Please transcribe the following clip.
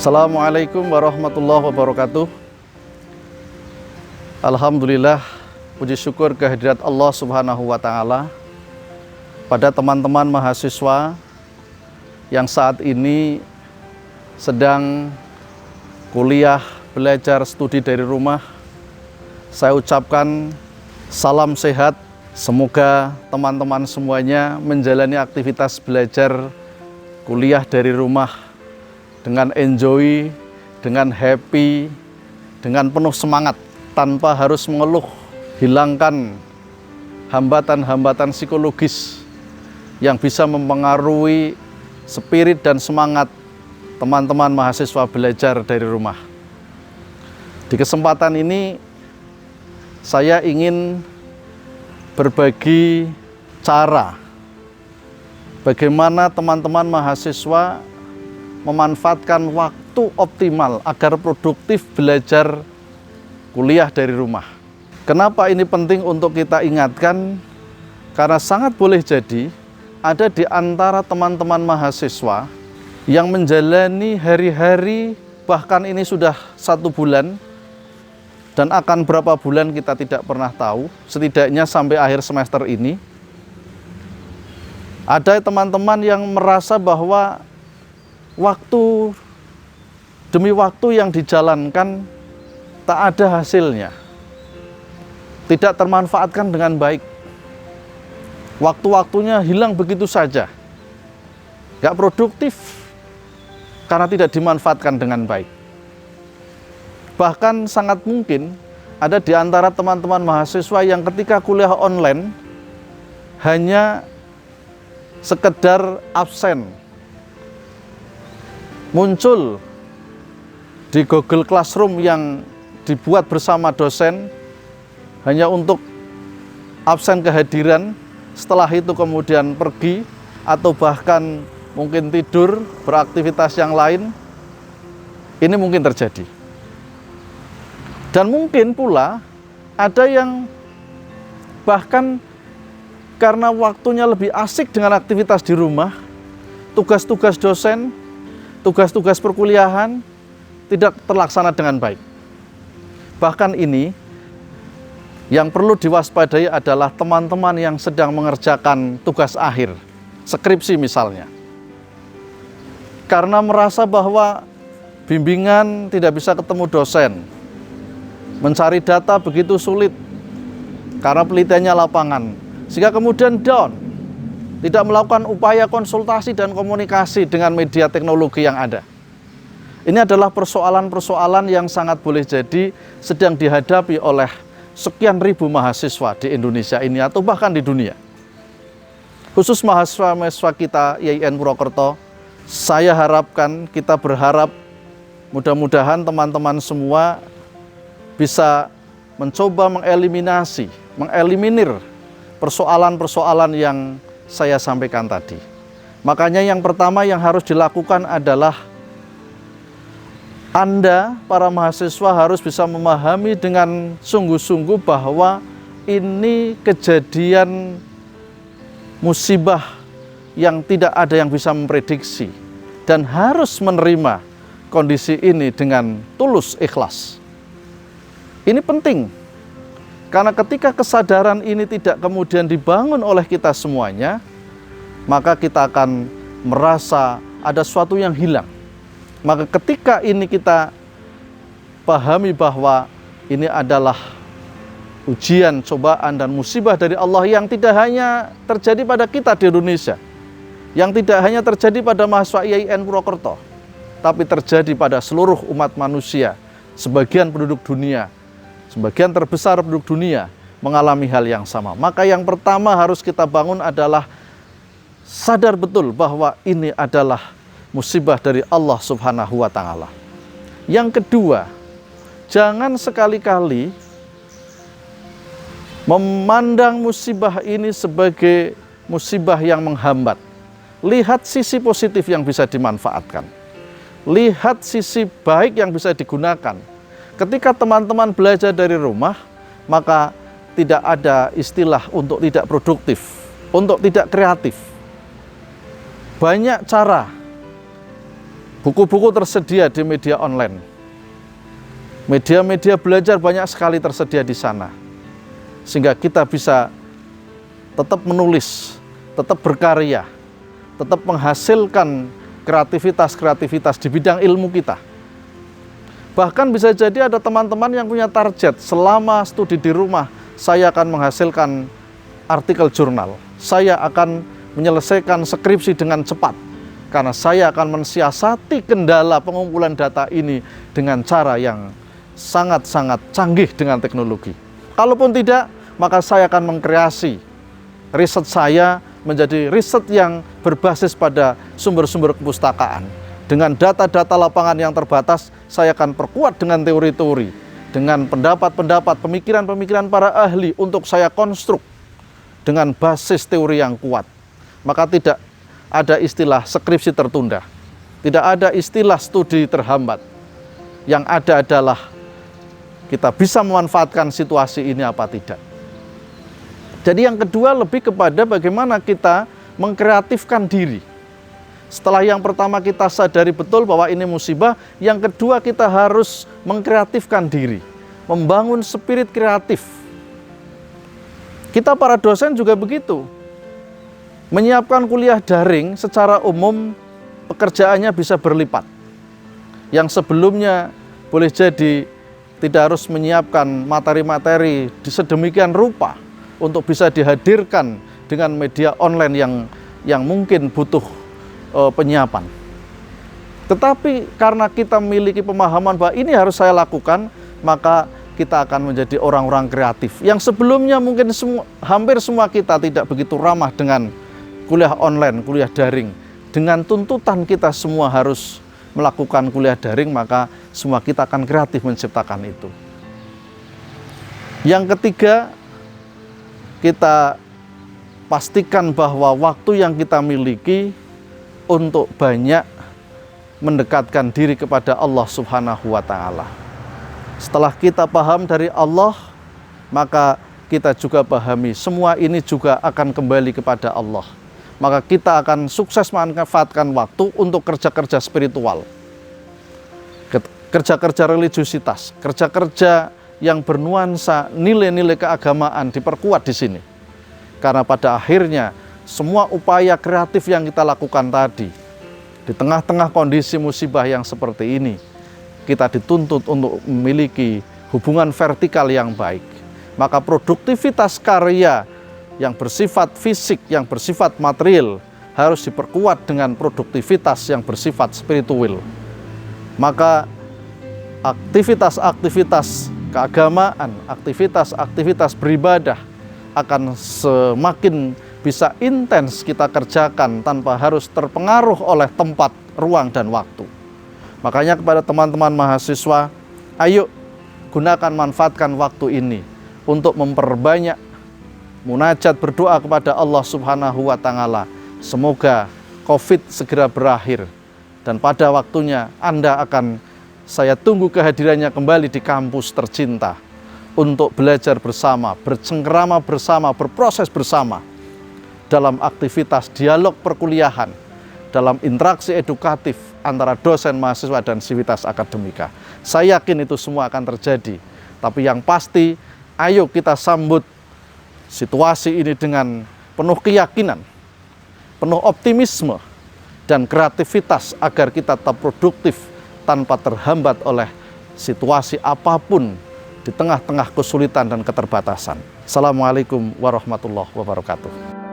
Assalamualaikum warahmatullahi wabarakatuh. Alhamdulillah, puji syukur kehadirat Allah Subhanahu wa Ta'ala pada teman-teman mahasiswa yang saat ini sedang kuliah, belajar, studi dari rumah. Saya ucapkan salam sehat. Semoga teman-teman semuanya menjalani aktivitas belajar kuliah dari rumah dengan enjoy, dengan happy, dengan penuh semangat, tanpa harus mengeluh. Hilangkan hambatan-hambatan psikologis yang bisa mempengaruhi spirit dan semangat teman-teman mahasiswa belajar dari rumah. Di kesempatan ini, saya ingin berbagi cara bagaimana teman-teman mahasiswa memanfaatkan waktu optimal agar produktif belajar kuliah dari rumah. Kenapa ini penting untuk kita ingatkan? Karena sangat boleh jadi ada di antara teman-teman mahasiswa yang menjalani hari-hari, bahkan ini sudah 1 bulan, dan akan berapa bulan kita tidak pernah tahu, setidaknya sampai akhir semester ini. Ada teman-teman yang merasa bahwa waktu demi waktu yang dijalankan tak ada hasilnya, tidak termanfaatkan dengan baik. Waktu-waktunya hilang begitu saja, gak produktif karena tidak dimanfaatkan dengan baik. Bahkan sangat mungkin ada di antara teman-teman mahasiswa yang ketika kuliah online hanya sekedar absen, muncul di Google Classroom yang dibuat bersama dosen hanya untuk absen kehadiran, setelah itu kemudian pergi atau bahkan mungkin tidur, beraktivitas yang lain. Ini mungkin terjadi. Dan mungkin pula ada yang bahkan karena waktunya lebih asik dengan aktivitas di rumah, tugas-tugas dosen, tugas-tugas perkuliahan tidak terlaksana dengan baik. Bahkan ini yang perlu diwaspadai adalah teman-teman yang sedang mengerjakan tugas akhir, skripsi misalnya. Karena merasa bahwa bimbingan tidak bisa ketemu dosen, mencari data begitu sulit karena penelitiannya lapangan, sehingga kemudian down, tidak melakukan upaya konsultasi dan komunikasi dengan media teknologi yang ada. Ini adalah persoalan-persoalan yang sangat boleh jadi sedang dihadapi oleh sekian ribu mahasiswa di Indonesia ini atau bahkan di dunia. Khusus mahasiswa-mahasiswa kita IAIN Purwokerto, saya harapkan, kita berharap mudah-mudahan teman-teman semua bisa mencoba mengeliminir persoalan-persoalan yang saya sampaikan tadi. Makanya yang pertama yang harus dilakukan adalah Anda, para mahasiswa, harus bisa memahami dengan sungguh-sungguh bahwa ini kejadian musibah yang tidak ada yang bisa memprediksi, dan harus menerima kondisi ini dengan tulus ikhlas. Ini penting, karena ketika kesadaran ini tidak kemudian dibangun oleh kita semuanya, maka kita akan merasa ada sesuatu yang hilang. Maka ketika ini kita pahami bahwa ini adalah ujian, cobaan, dan musibah dari Allah yang tidak hanya terjadi pada kita di Indonesia, yang tidak hanya terjadi pada mahasiswa IAIN Purwokerto, tapi terjadi pada seluruh umat manusia. Sebagian penduduk dunia, sebagian terbesar penduduk dunia mengalami hal yang sama. Maka yang pertama harus kita bangun adalah sadar betul bahwa ini adalah musibah dari Allah Subhanahu wa Ta'ala. Yang kedua, jangan sekali-kali memandang musibah ini sebagai musibah yang menghambat. Lihat sisi positif yang bisa dimanfaatkan. Lihat sisi baik yang bisa digunakan. Ketika teman-teman belajar dari rumah, maka tidak ada istilah untuk tidak produktif, untuk tidak kreatif. Banyak cara Buku-buku tersedia di media online. Media-media belajar banyak sekali tersedia di sana. Sehingga kita bisa tetap menulis, tetap berkarya, tetap menghasilkan kreativitas-kreativitas di bidang ilmu kita. Bahkan bisa jadi ada teman-teman yang punya target, selama studi di rumah, saya akan menghasilkan artikel jurnal. Saya akan menyelesaikan skripsi dengan cepat. Karena saya akan mensiasati kendala pengumpulan data ini dengan cara yang sangat-sangat canggih dengan teknologi. Kalaupun tidak, maka saya akan mengkreasi riset saya menjadi riset yang berbasis pada sumber-sumber kepustakaan. Dengan data-data lapangan yang terbatas, saya akan perkuat dengan teori-teori, dengan pendapat-pendapat, pemikiran-pemikiran para ahli untuk saya konstruk dengan basis teori yang kuat. Maka tidak ada istilah skripsi tertunda, tidak ada istilah studi terhambat. Yang ada adalah kita bisa memanfaatkan situasi ini apa tidak. Jadi yang kedua lebih kepada bagaimana kita mengkreatifkan diri. Setelah yang pertama kita sadari betul bahwa ini musibah, yang kedua kita harus mengkreatifkan diri, membangun spirit kreatif. Kita para dosen juga begitu. Menyiapkan kuliah daring secara umum pekerjaannya bisa berlipat. Yang sebelumnya boleh jadi tidak harus menyiapkan materi-materi sedemikian rupa untuk bisa dihadirkan dengan media online yang mungkin butuh penyiapan. Tetapi karena kita memiliki pemahaman bahwa ini harus saya lakukan, maka kita akan menjadi orang-orang kreatif. Yang sebelumnya mungkin hampir semua kita tidak begitu ramah dengan kuliah online, kuliah daring. Dengan tuntutan kita semua harus melakukan kuliah daring, maka semua kita akan kreatif menciptakan itu. Yang ketiga, kita pastikan bahwa waktu yang kita miliki untuk banyak mendekatkan diri kepada Allah Subhanahu wa Ta'ala. Setelah kita paham dari Allah, maka kita juga pahami semua ini juga akan kembali kepada Allah. Maka kita akan sukses memanfaatkan waktu untuk kerja-kerja spiritual, kerja-kerja religiusitas, kerja-kerja yang bernuansa nilai-nilai keagamaan diperkuat di sini. Karena pada akhirnya semua upaya kreatif yang kita lakukan tadi, di tengah-tengah kondisi musibah yang seperti ini, kita dituntut untuk memiliki hubungan vertikal yang baik. Maka produktivitas karya yang bersifat fisik, yang bersifat material, harus diperkuat dengan produktivitas yang bersifat spiritual. Maka aktivitas-aktivitas keagamaan, aktivitas-aktivitas beribadah akan semakin bisa intens kita kerjakan tanpa harus terpengaruh oleh tempat, ruang, dan waktu. Makanya kepada teman-teman mahasiswa, ayo gunakan, manfaatkan waktu ini untuk memperbanyak munajat, berdoa kepada Allah Subhanahu wa Ta'ala. Semoga COVID segera berakhir dan pada waktunya saya tunggu kehadirannya kembali di kampus tercinta untuk belajar bersama, bercengkerama bersama, berproses bersama dalam aktivitas dialog perkuliahan, dalam interaksi edukatif antara dosen, mahasiswa, dan sivitas akademika. Saya yakin itu semua akan terjadi. Tapi yang pasti, ayo kita sambut situasi ini dengan penuh keyakinan, penuh optimisme, dan kreativitas agar kita tetap produktif tanpa terhambat oleh situasi apapun di tengah-tengah kesulitan dan keterbatasan. Assalamualaikum warahmatullahi wabarakatuh.